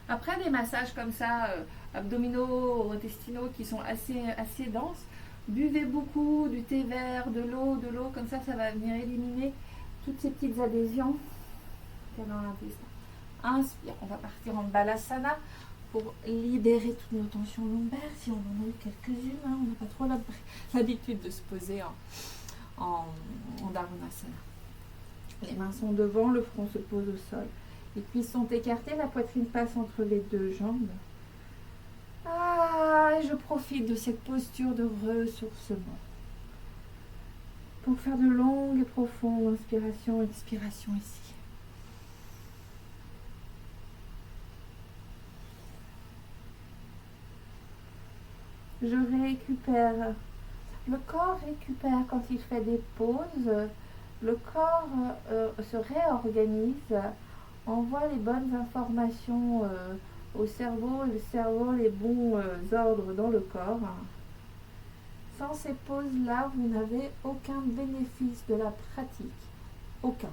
Après des massages comme ça, abdominaux, intestinaux qui sont assez denses, buvez beaucoup du thé vert, de l'eau, comme ça va venir éliminer toutes ces petites adhésions qu'il y a dans l'intestin. Inspire, on va partir en Balasana pour libérer toutes nos tensions lombaires, si on en a eu quelques-unes, hein. On n'a pas trop l'habitude de se poser en Dharmanasana. Les mains sont devant, le front se pose au sol. Les cuisses sont écartées, la poitrine passe entre les deux jambes. Et je profite de cette posture de ressourcement pour faire de longues et profondes inspirations, expirations ici. Je récupère. Le corps récupère quand il fait des pauses. Le corps se réorganise, envoie les bonnes informations au cerveau, et le cerveau les bons ordres dans le corps. Sans ces pauses-là, vous n'avez aucun bénéfice de la pratique. Aucun.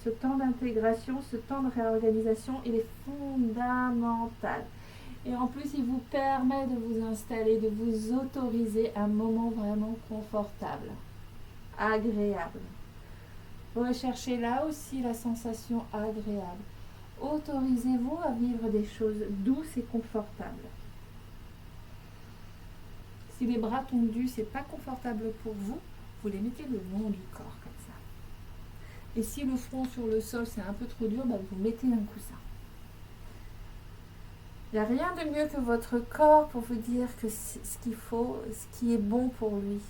Ce temps d'intégration, ce temps de réorganisation, il est fondamental. Et en plus, il vous permet de vous installer, de vous autoriser un moment vraiment confortable, agréable. Recherchez là aussi la sensation agréable. Autorisez-vous à vivre des choses douces et confortables. Si les bras tendus, c'est pas confortable pour vous, vous les mettez le long du corps comme ça. Et si le front sur le sol, c'est un peu trop dur, vous mettez un coussin. Il n'y a rien de mieux que votre corps pour vous dire que c'est ce qu'il faut, ce qui est bon pour lui.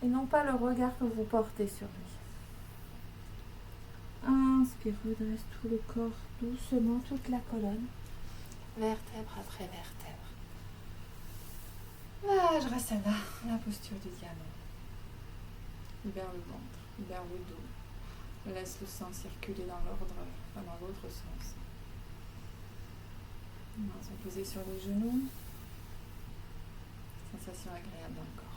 Et non pas le regard que vous portez sur lui. Inspire, redresse tout le corps doucement, toute la colonne. Vertèbre après vertèbre. Vajrasana, la posture du diamant. Libère le ventre, libère le dos. Laisse le sang circuler dans l'autre sens. Les mains sont posées sur les genoux. Sensation agréable dans le corps.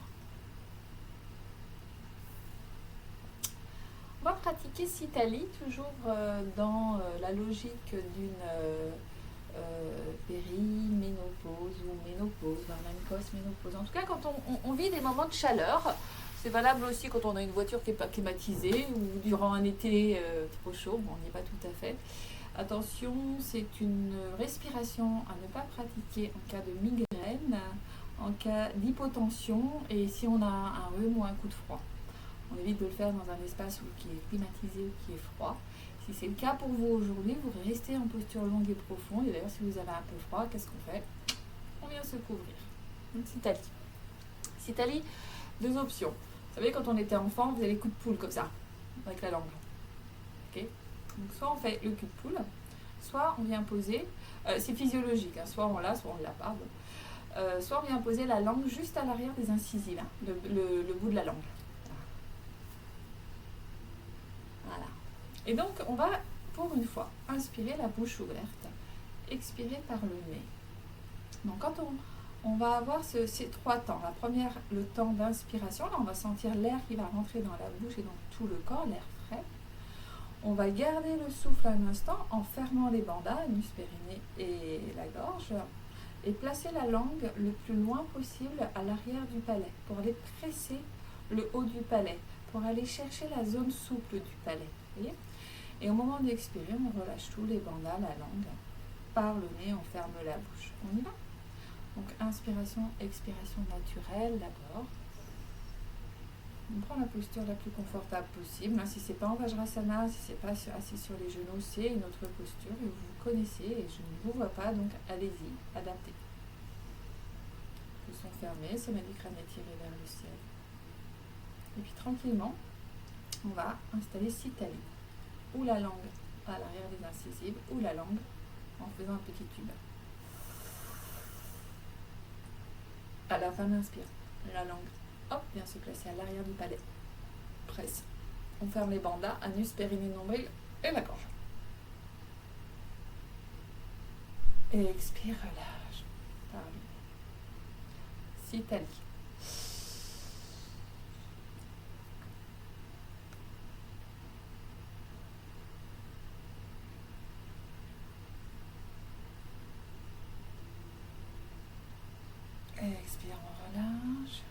On va pratiquer Sitali, toujours dans la logique d'une périménopause ou ménopause, voire même post-ménopause. En tout cas, quand on vit des moments de chaleur, c'est valable aussi quand on a une voiture qui n'est pas climatisée ou durant un été trop chaud, on n'y est pas tout à fait. Attention, c'est une respiration à ne pas pratiquer en cas de migraine, en cas d'hypotension et si on a un rhume ou un coup de froid. On évite de le faire dans un espace qui est climatisé ou qui est froid. Si c'est le cas pour vous aujourd'hui, vous restez en posture longue et profonde. Et d'ailleurs, si vous avez un peu froid, qu'est-ce qu'on fait? On vient se couvrir. Donc, Sitali. Sitali, deux options. Vous savez, quand on était enfant, vous avez les coups de poule comme ça, avec la langue. Okay. Donc, soit on fait le cul de poule, soit on vient poser, c'est physiologique, hein, soit on l'a, soit on ne l'a pas. Soit on vient poser la langue juste à l'arrière des incisives, hein, le bout de la langue. Voilà. Et donc, on va, pour une fois, inspirer la bouche ouverte, expirer par le nez. Donc, quand on va avoir ces trois temps. La première, le temps d'inspiration. Là, on va sentir l'air qui va rentrer dans la bouche et dans tout le corps, l'air frais. On va garder le souffle un instant en fermant les bandas, l'anus périnée et la gorge, et placer la langue le plus loin possible à l'arrière du palais pour aller presser le haut du palais, pour aller chercher la zone souple du palais. Voyez. Et au moment d'expirer, on relâche tous les bandas, la langue. Par le nez, on ferme la bouche. On y va. Donc, inspiration, expiration naturelle d'abord. On prend la posture la plus confortable possible. Si ce n'est pas en Vajrasana, si ce n'est pas assis sur les genoux, c'est une autre posture. Et vous connaissez et je ne vous vois pas, donc allez-y, adaptez. Les yeux sont fermés, sommet du crâne étiré vers le ciel. Et puis tranquillement, on va installer Sitali. Ou la langue à l'arrière des incisives, ou la langue en faisant un petit tube. À la fin d'inspire, la langue vient se placer à l'arrière du palais. Presse. On ferme les bandas, anus, périnée, nombril et la gorge. Et expire, relâche. Par le nez. Sitali. Et expire, on relâche.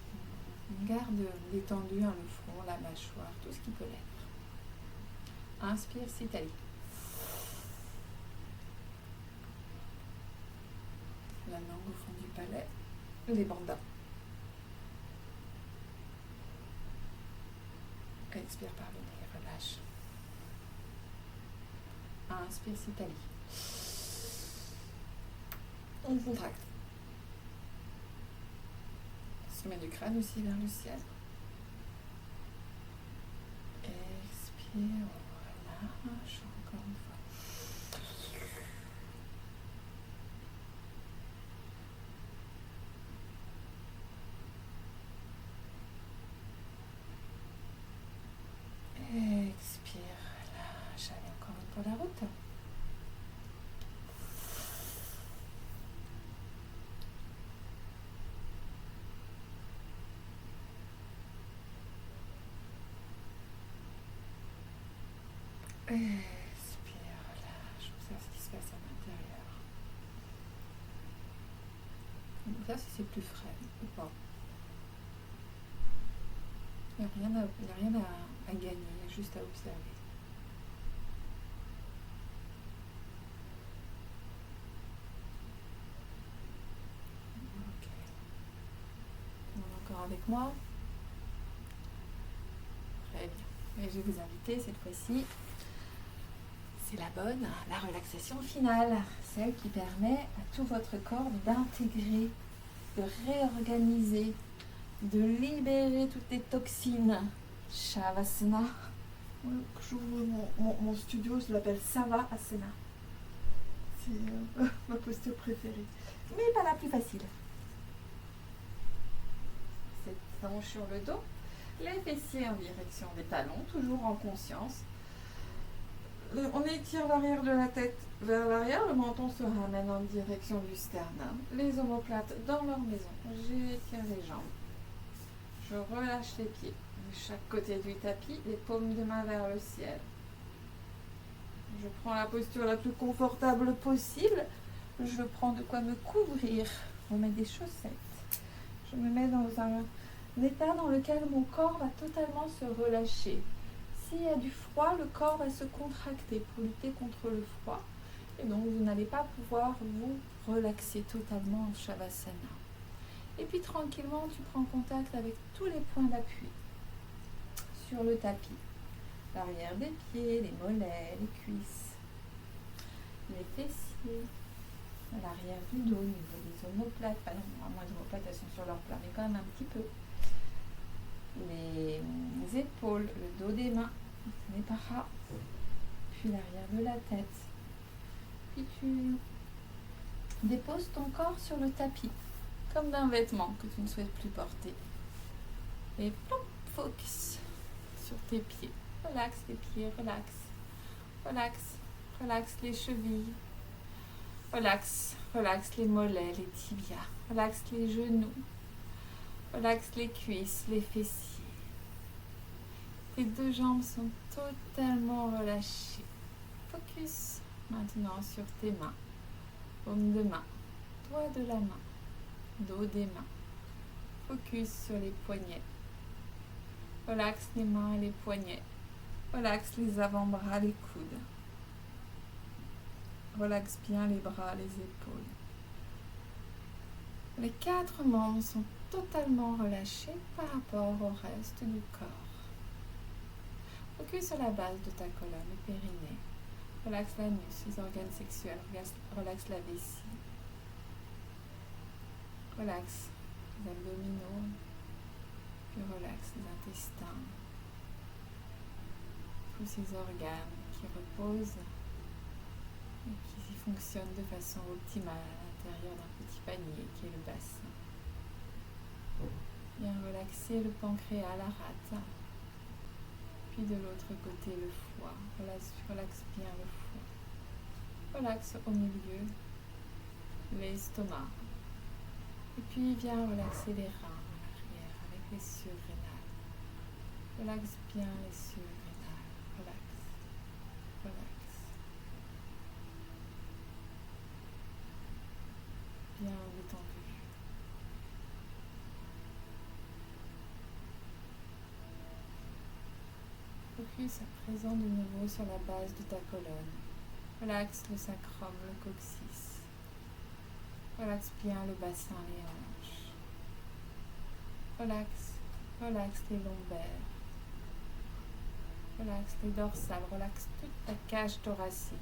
Garde détendu, hein, le front, la mâchoire, tout ce qui peut l'être. Inspire, s'étalie. La langue au fond du palais, les bandas. Expire par le nez, relâche. Inspire, s'étalie. On contracte. Sommet du crâne aussi vers le ciel. Expire, relâche encore une fois. Expire, relâche. Allez, encore une pour la route. Expire, relâche. Observe ce qui se passe à l'intérieur. Observe si c'est plus frais ou pas. Il n'y a rien à gagner, il y a juste à observer. Ok. On est encore avec moi? Très bien. Et je vais vous inviter cette fois-ci, c'est la bonne, la relaxation finale, celle qui permet à tout votre corps d'intégrer, de réorganiser, de libérer toutes les toxines. Shavasana. J'ouvre mon studio, je l'appelle Savasana. C'est ma posture préférée. Mais pas la plus facile. C'est hanche sur le dos. Les fessiers en direction des talons, toujours en conscience. On étire l'arrière de la tête vers l'arrière, le menton se ramène en direction du sternum. Les omoplates dans leur maison. J'étire les jambes. Je relâche les pieds. De chaque côté du tapis, les paumes de main vers le ciel. Je prends la posture la plus confortable possible. Je prends de quoi me couvrir. Je mets des chaussettes. Je me mets dans un état dans lequel mon corps va totalement se relâcher. S'il y a du froid, le corps va se contracter pour lutter contre le froid. Et donc, vous n'allez pas pouvoir vous relaxer totalement en Shavasana. Et puis, tranquillement, tu prends contact avec tous les points d'appui sur le tapis. L'arrière des pieds, les mollets, les cuisses, les fessiers, l'arrière du dos, au niveau des omoplates. Pas non, moins les omoplates, elles sont sur leur plat, mais quand même un petit peu. Les épaules, le dos des mains, les bras, puis l'arrière de la tête. Puis tu déposes ton corps sur le tapis, comme d'un vêtement que tu ne souhaites plus porter. Et plop, focus sur tes pieds. Relaxe les pieds, relax. Relax, relax les chevilles. Relax, relax les mollets, les tibias. Relax les genoux. Relaxe les cuisses, les fessiers. Tes deux jambes sont totalement relâchées. Focus maintenant sur tes mains. Paume de main, doigt de la main, dos des mains. Focus sur les poignets. Relaxe les mains et les poignets. Relaxe les avant-bras, les coudes. Relaxe bien les bras, les épaules. Les 4 membres sont totalement relâchés par rapport au reste du corps. Focus sur la base de ta colonne, le périnée. Relaxe l'anus, les organes sexuels. Relaxe la vessie. Relaxe les abdominaux. Puis relaxe les intestins. Tous ces organes qui reposent et qui fonctionnent de façon optimale à l'intérieur d'un petit panier qui est le bassin. Bien relaxer le pancréas, la rate. Puis de l'autre côté le foie. Relaxe bien le foie. Relaxe au milieu l'estomac. Et puis viens relaxer les reins à l'arrière avec les surrénales. Relaxe bien les surrénales. Relax. Relax. Bien détendu. Focus à présent de nouveau sur la base de ta colonne. Relaxe le sacrum, le coccyx. Relaxe bien le bassin, les hanches. Relaxe les lombaires. Relaxe les dorsales, relaxe toute ta cage thoracique.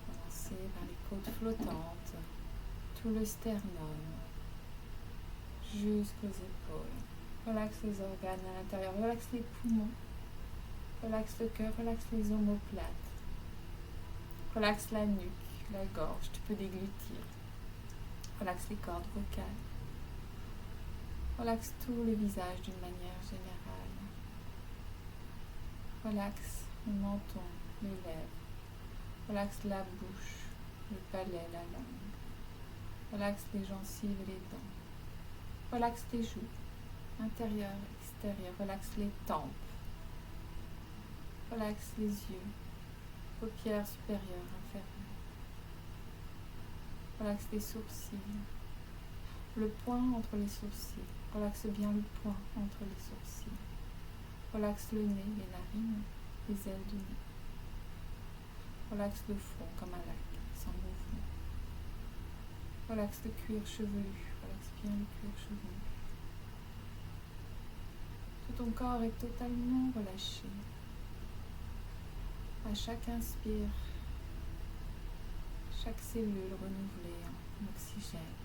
Commencez par les côtes flottantes, tout le sternum, jusqu'aux épaules. Relaxe les organes à l'intérieur, relaxe les poumons, relaxe le cœur, relaxe les omoplates. Relaxe la nuque, la gorge, tu peux déglutir. Relaxe les cordes vocales. Relaxe tout le visage d'une manière générale. Relaxe le menton, les lèvres. Relaxe la bouche, le palais, la langue. Relaxe les gencives et les dents. Relaxe les joues, intérieures, extérieures. Relaxe les tempes. Relaxe les yeux, paupières supérieures, inférieures. Relaxe les sourcils, le point entre les sourcils. Relaxe bien le point entre les sourcils. Relaxe le nez, les narines, les ailes du nez. Relaxe le front comme un lac, sans mouvement. Relaxe le cuir chevelu. Relaxe bien le cuir chevelu. Tout ton corps est totalement relâché. À chaque inspire, chaque cellule renouvelée en oxygène,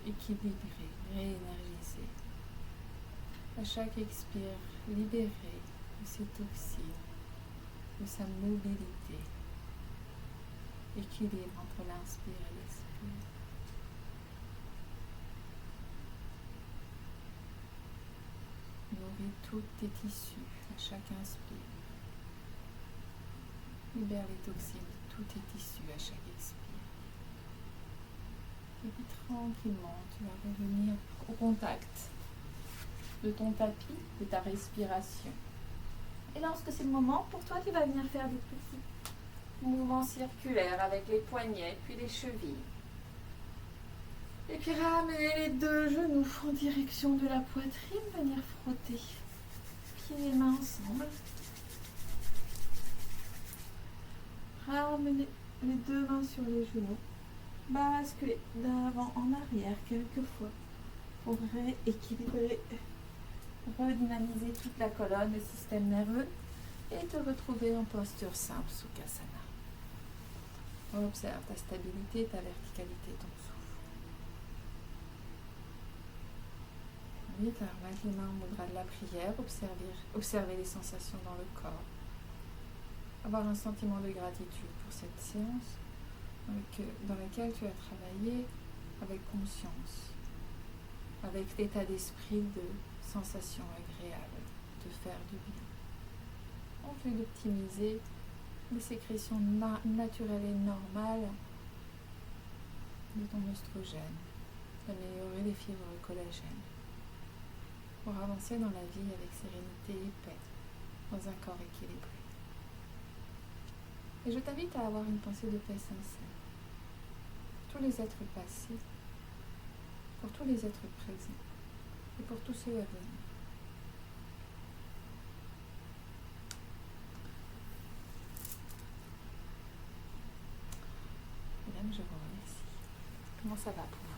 équilibrée, réénergisée. À chaque expire, libérée de ses toxines, de sa mobilité. Équilibre entre l'inspire et l'expire. Nourris tous tes tissus à chaque inspire. Libère les toxines de tous tes tissus à chaque expire. Et puis tranquillement, tu vas revenir au contact de ton tapis, de ta respiration. Et lorsque c'est le moment, pour toi, tu vas venir faire des petits mouvements circulaires avec les poignets, puis les chevilles. Et puis ramener les deux genoux en direction de la poitrine, venir frotter pieds et mains ensemble. Ramener les deux mains sur les genoux. Basculer d'avant en arrière quelquefois pour rééquilibrer, redynamiser toute la colonne, le système nerveux et te retrouver en posture simple, Sukhasana. Observe ta stabilité, ta verticalité, ton souffle. Invite à remettre les mains au mudra de la prière, observer les sensations dans le corps. Avoir un sentiment de gratitude pour cette séance dans laquelle tu as travaillé avec conscience, avec l'état d'esprit de sensations agréables, de faire du bien, en vue d'optimiser les sécrétions naturelles et normales de ton oestrogène, d'améliorer les fibres de collagène, pour avancer dans la vie avec sérénité et paix, dans un corps équilibré. Et je t'invite à avoir une pensée de paix sincère. Pour tous les êtres passés, pour tous les êtres présents et pour tous ceux à venir. Mesdames, je vous remercie. Comment ça va pour vous ?